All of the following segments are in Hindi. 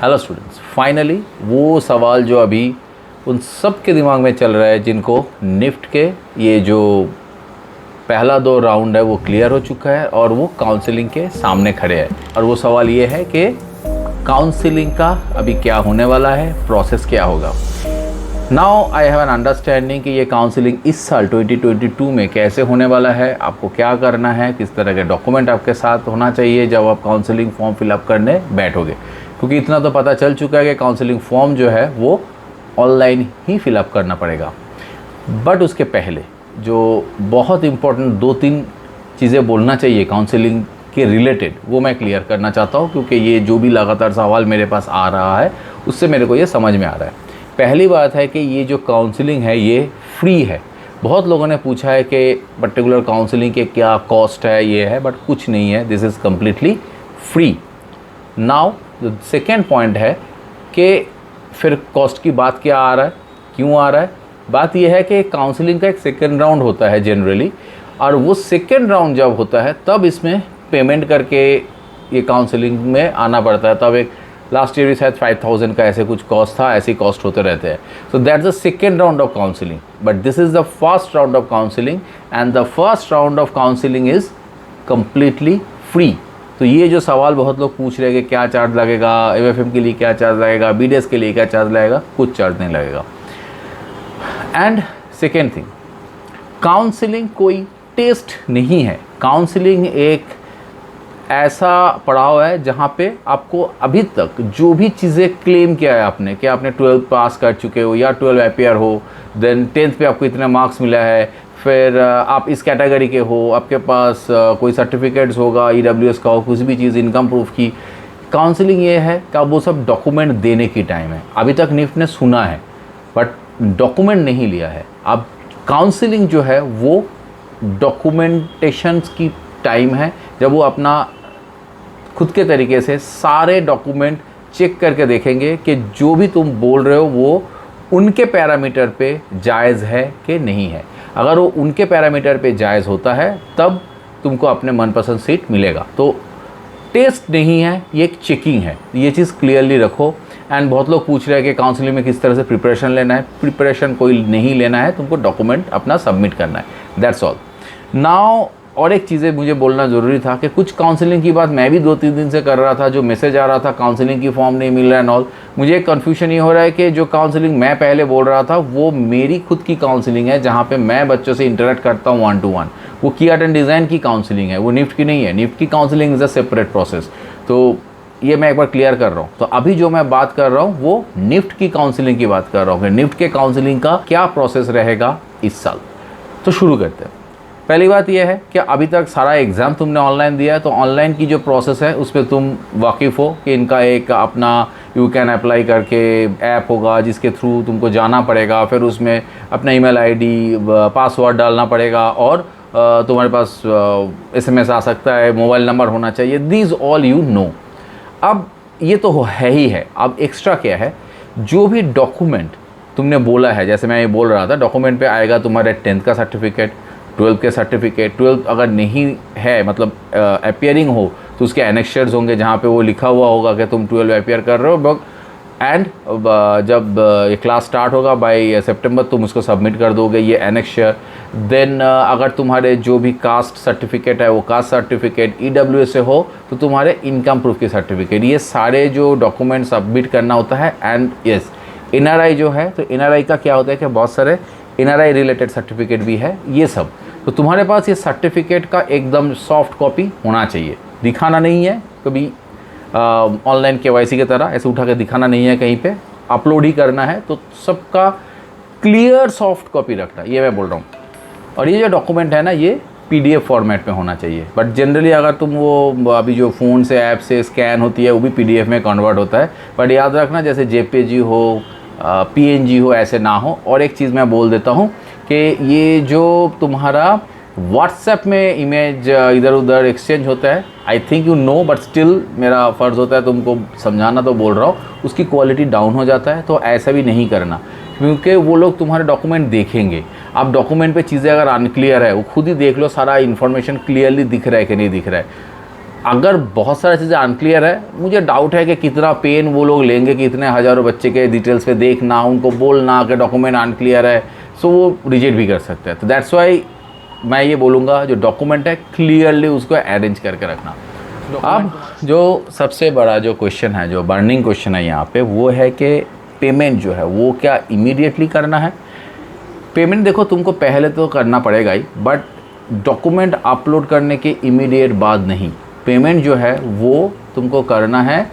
हेलो स्टूडेंट्स, फाइनली वो सवाल जो अभी उन सब के दिमाग में चल रहा है जिनको निफ्ट के ये जो पहला 2 राउंड है वो क्लियर हो चुका है और वो काउंसलिंग के सामने खड़े हैं। और वो सवाल ये है कि काउंसलिंग का अभी क्या होने वाला है, प्रोसेस क्या होगा। Now I have an understanding कि ये काउंसलिंग इस साल 2022 में कैसे होने वाला है, आपको क्या करना है, किस तरह के डॉक्यूमेंट आपके साथ होना चाहिए जब आप काउंसलिंग फॉर्म फिलअप करने बैठोगे। क्योंकि इतना तो पता चल चुका है कि काउंसलिंग फॉर्म जो है वो ऑनलाइन ही फिलअप करना पड़ेगा। बट उसके पहले जो बहुत इम्पोर्टेंट 2-3 चीज़ें बोलना चाहिए काउंसलिंग के रिलेटेड, वो मैं क्लियर करना चाहता हूँ, क्योंकि ये जो भी लगातार सवाल मेरे पास आ रहा है उससे मेरे को ये समझ में आ रहा है। पहली बात है कि ये जो काउंसलिंग है ये फ्री है। बहुत लोगों ने पूछा है कि पर्टिकुलर काउंसलिंग के क्या कॉस्ट है, ये है, बट कुछ नहीं है, this is completely free. Now second point है कि फिर कॉस्ट की बात क्या आ रहा है, क्यों आ रहा है। बात यह है कि काउंसलिंग का एक सेकेंड राउंड होता है जनरली, और वो सेकेंड राउंड जब होता है तब इसमें पेमेंट करके ये काउंसलिंग में आना पड़ता है। तब एक लास्ट ईयर भी शायद 5000 का ऐसे कुछ कॉस्ट था, ऐसे कॉस्ट होते रहते हैं। So that's the second round of counselling, but this is the first round of counselling and the first round of counselling is completely free. तो ये जो सवाल बहुत लोग पूछ रहे हैं कि क्या चार्ज लगेगा, एमएफएम के लिए क्या चार्ज लगेगा, बीडीएस के लिए क्या चार्ज लगेगा, कुछ चार्ज नहीं लगेगा। एंड सेकेंड थिंग, काउंसलिंग कोई टेस्ट नहीं है। काउंसलिंग एक ऐसा पड़ाव है जहाँ पे आपको अभी तक जो भी चीज़ें क्लेम किया है आपने, कि आपने 12th पास कर चुके हो या 12 अपियर हो, देन 10th पे आपको इतने मार्क्स मिला है, फिर आप इस कैटेगरी के हो, आपके पास कोई सर्टिफिकेट्स होगा, ईडब्ल्यूएस का हो, कुछ भी चीज़, इनकम प्रूफ की। काउंसलिंग ये है कि आप वो सब डॉक्यूमेंट देने की टाइम है। अभी तक निफ्ट ने सुना है बट डॉक्यूमेंट नहीं लिया है। अब काउंसलिंग जो है वो डॉक्यूमेंटेशंस की टाइम है, जब वो अपना खुद के तरीके से सारे डॉक्यूमेंट चेक करके देखेंगे कि जो भी तुम बोल रहे हो वो उनके पैरामीटर पे जायज़ है कि नहीं है। अगर वो उनके पैरामीटर पे जायज़ होता है तब तुमको अपने मनपसंद सीट मिलेगा। तो टेस्ट नहीं है, ये एक चेकिंग है, ये चीज़ क्लियरली रखो। एंड बहुत लोग पूछ रहे हैं कि काउंसलिंग में किस तरह से प्रिपरेशन लेना है। प्रिपरेशन कोई नहीं लेना है, तुमको डॉक्यूमेंट अपना सबमिट करना है, दैट्स ऑल। नाउ और एक चीज़ें मुझे बोलना ज़रूरी था कि कुछ काउंसलिंग की बात मैं भी 2-3 दिन से कर रहा था, जो मैसेज आ रहा था काउंसलिंग की फॉर्म नहीं मिल रहा है ऑल। मुझे एक कन्फ्यूजन ये हो रहा है कि जो काउंसलिंग मैं पहले बोल रहा था वो मेरी खुद की काउंसलिंग है, जहाँ पे मैं बच्चों से इंटरेक्ट करता हूँ 1-to-1। वो की आर्ट एंड डिज़ाइन की काउंसलिंग है, वो निफ्ट की नहीं है। निफ्ट की counselling is a separate process. तो ये मैं एक बार क्लियर कर रहा हूँ। तो अभी जो मैं बात कर रहा हूँ वो निफ्ट की काउंसलिंग की बात कर रहा हूँ कि निफ्ट के काउंसलिंग का क्या प्रोसेस रहेगा इस साल। तो शुरू करते हैं। पहली बात यह है कि अभी तक सारा एग्ज़ाम तुमने ऑनलाइन दिया है, तो ऑनलाइन की जो प्रोसेस है उस पर तुम वाकिफ़ हो कि इनका एक अपना यू कैन अप्लाई करके ऐप होगा जिसके थ्रू तुमको जाना पड़ेगा, फिर उसमें अपना ईमेल आईडी, पासवर्ड डालना पड़ेगा और तुम्हारे पास एसएमएस आ सकता है, मोबाइल नंबर होना चाहिए, दीज ऑल यू नो। अब ये तो है ही है। अब एक्स्ट्रा क्या है, जो भी डॉक्यूमेंट तुमने बोला है, जैसे मैं ये बोल रहा था, डॉक्यूमेंट पे आएगा तुम्हारे 10th का सर्टिफिकेट, 12th के सर्टिफिकेट। 12th अगर नहीं है, मतलब अपियरिंग हो, तो उसके एनेक्शर्स होंगे जहाँ पे वो लिखा हुआ होगा कि तुम 12 अपियर कर रहे हो। एंड जब ये क्लास स्टार्ट होगा बाय सितंबर, तुम उसको सबमिट कर दोगे, ये एनेक्शर। देन अगर तुम्हारे जो भी कास्ट सर्टिफिकेट है वो कास्ट सर्टिफिकेट, ईडब्ल्यूएस से हो तो तुम्हारे इनकम प्रूफ की सर्टिफिकेट, ये सारे जो डॉक्यूमेंट सबमिट करना होता है। एंड यस, एनआरआई जो है, तो एनआरआई का क्या होता है कि बहुत सारे एनआरआई रिलेटेड सर्टिफिकेट भी है, ये सब। तो तुम्हारे पास ये सर्टिफिकेट का एकदम सॉफ्ट कॉपी होना चाहिए, दिखाना नहीं है कभी ऑनलाइन केवाईसी की तरह ऐसे उठा के दिखाना नहीं है कहीं पे, अपलोड ही करना है। तो सबका क्लियर सॉफ्ट कॉपी रखना, ये मैं बोल रहा हूँ। और ये जो डॉक्यूमेंट है ना, ये पीडीएफ फॉर्मेट में होना चाहिए। बट जनरली अगर तुम वो अभी जो फ़ोन से ऐप से स्कैन होती है वो भी पीडीएफ में कन्वर्ट होता है। बट याद रखना, जैसे जेपीजी हो, पीएनजी हो, ऐसे ना हो। और एक चीज़ मैं बोल देता हूँ कि ये जो तुम्हारा व्हाट्सएप में इमेज इधर उधर एक्सचेंज होता है, I think you know, but still मेरा फ़र्ज़ होता है तुमको समझाना, तो बोल रहा हूँ, उसकी क्वालिटी डाउन हो जाता है। तो ऐसा भी नहीं करना, क्योंकि वो लोग तुम्हारे डॉक्यूमेंट देखेंगे। आप डॉक्यूमेंट पे चीज़ें अगर अनक्लियर है, वो खुद ही देख लो, सारा इन्फॉर्मेशन क्लियरली दिख रहा है कि नहीं दिख रहा है। अगर बहुत सारी चीज़ें अनक्लियर है, मुझे डाउट है कि कितना पेन वो लोग लेंगे कि इतने हज़ारों बच्चे के डिटेल्स पे देखना, उनको बोलना कि डॉक्यूमेंट अनक्लियर है, सो वो रिजेक्ट भी कर सकते हैं। तो दैट्स वाई मैं ये बोलूँगा जो डॉक्यूमेंट है क्लियरली उसको अरेंज करके रखना। अब जो सबसे बड़ा जो क्वेश्चन है, जो बर्निंग क्वेश्चन है यहाँ पे, वो है कि पेमेंट जो है वो क्या इमीडिएटली करना है। पेमेंट देखो तुमको पहले तो करना पड़ेगा ही, बट डॉक्यूमेंट अपलोड करने के इमीडिएट बाद नहीं। पेमेंट जो है वो तुमको करना है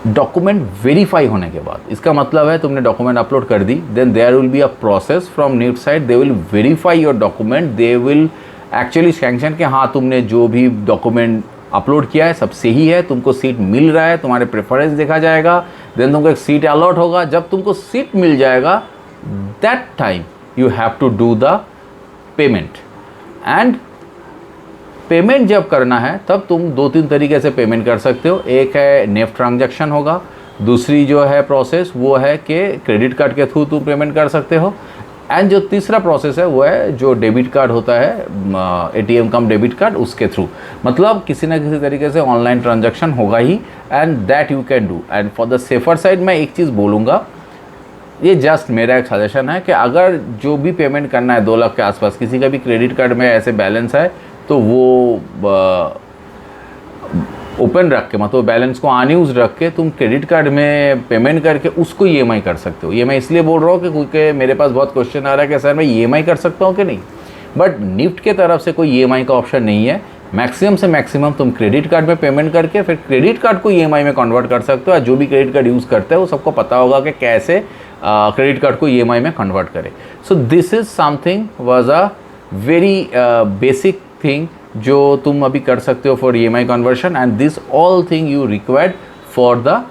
डॉक्यूमेंट वेरीफाई होने के बाद। इसका मतलब है तुमने डॉक्यूमेंट अपलोड कर दी, then there will be a process from NEET side, they will verify your document, they will actually sanction के हाँ तुमने जो भी डॉक्यूमेंट अपलोड किया है सब सही है, तुमको सीट मिल रहा है, तुम्हारे प्रेफरेंस देखा जाएगा, देन तुमको एक सीट अलॉट होगा। जब तुमको सीट मिल जाएगा, that time you have to do the payment. And payment जब करना है तब तुम 2-3 तरीके से पेमेंट कर सकते हो। एक है नेफ्ट ट्रांजैक्शन होगा, दूसरी जो है प्रोसेस वो है कि क्रेडिट कार्ड के थ्रू तुम पेमेंट कर सकते हो, एंड जो तीसरा प्रोसेस है वो है जो डेबिट कार्ड होता है, एटीएम कम डेबिट कार्ड, उसके थ्रू। मतलब किसी ना किसी तरीके से ऑनलाइन ट्रांजैक्शन होगा ही, and that you can do. And for the safer side मैं एक चीज़ बोलूँगा, ये जस्ट मेरा एक सजेशन है कि अगर जो भी पेमेंट करना है 2 लाख के आसपास, किसी का भी क्रेडिट कार्ड में ऐसे बैलेंस है तो वो ओपन रख के, मतलब बैलेंस को अनयूज रख के तुम क्रेडिट कार्ड में पेमेंट करके उसको ईएमआई कर सकते हो। ये मैं इसलिए बोल रहा हूँ कि क्योंकि मेरे पास बहुत क्वेश्चन आ रहा है कि सर मैं ईएमआई कर सकता हूँ कि नहीं, बट निफ्ट के तरफ से कोई ईएमआई का ऑप्शन नहीं है। मैक्सिमम से मैक्सिमम तुम क्रेडिट कार्ड में पेमेंट करके फिर क्रेडिट कार्ड को ईएमआई में कन्वर्ट कर सकते हो। जो भी क्रेडिट कार्ड यूज़ करते हो वो सबको पता होगा कि कैसे क्रेडिट कार्ड को ईएमआई में कन्वर्ट करें। So this is something was a very basic thing जो तुम अभी कर सकते हो for EMI conversion, and this all thing you required for the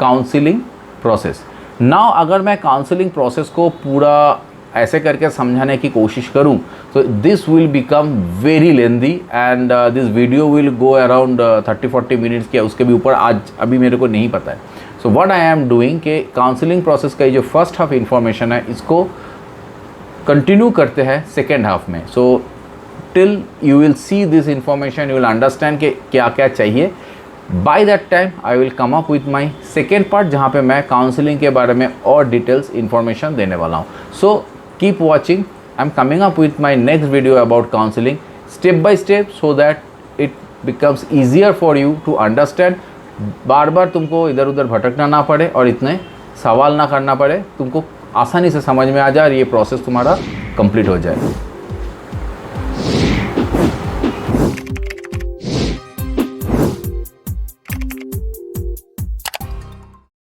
counselling process. Now अगर मैं काउंसिलिंग प्रोसेस को पूरा ऐसे करके समझाने की कोशिश करूं तो this will become very lengthy, and this video will go around 30-40 minutes के, उसके भी ऊपर आज अभी मेरे को नहीं पता है। So what I am doing कि काउंसिलिंग प्रोसेस का जो फर्स्ट हाफ इंफॉर्मेशन है इसको कंटिन्यू करते हैं सेकेंड हाफ में। सो till you will see this information, you will understand कि क्या क्या चाहिए। by that time I will come up with my second part जहाँ पे मैं काउंसलिंग के बारे में और डिटेल्स इंफॉर्मेशन देने वाला हूँ। so keep watching, I am coming up with my next video about counseling step by step so that it becomes easier for you to understand। बार बार तुमको इधर उधर भटकना ना पड़े और इतने सवाल ना करना पड़े, तुमको आसानी से समझ में आ जाए और ये प्रोसेस तुम्हारा कंप्लीट हो जाए।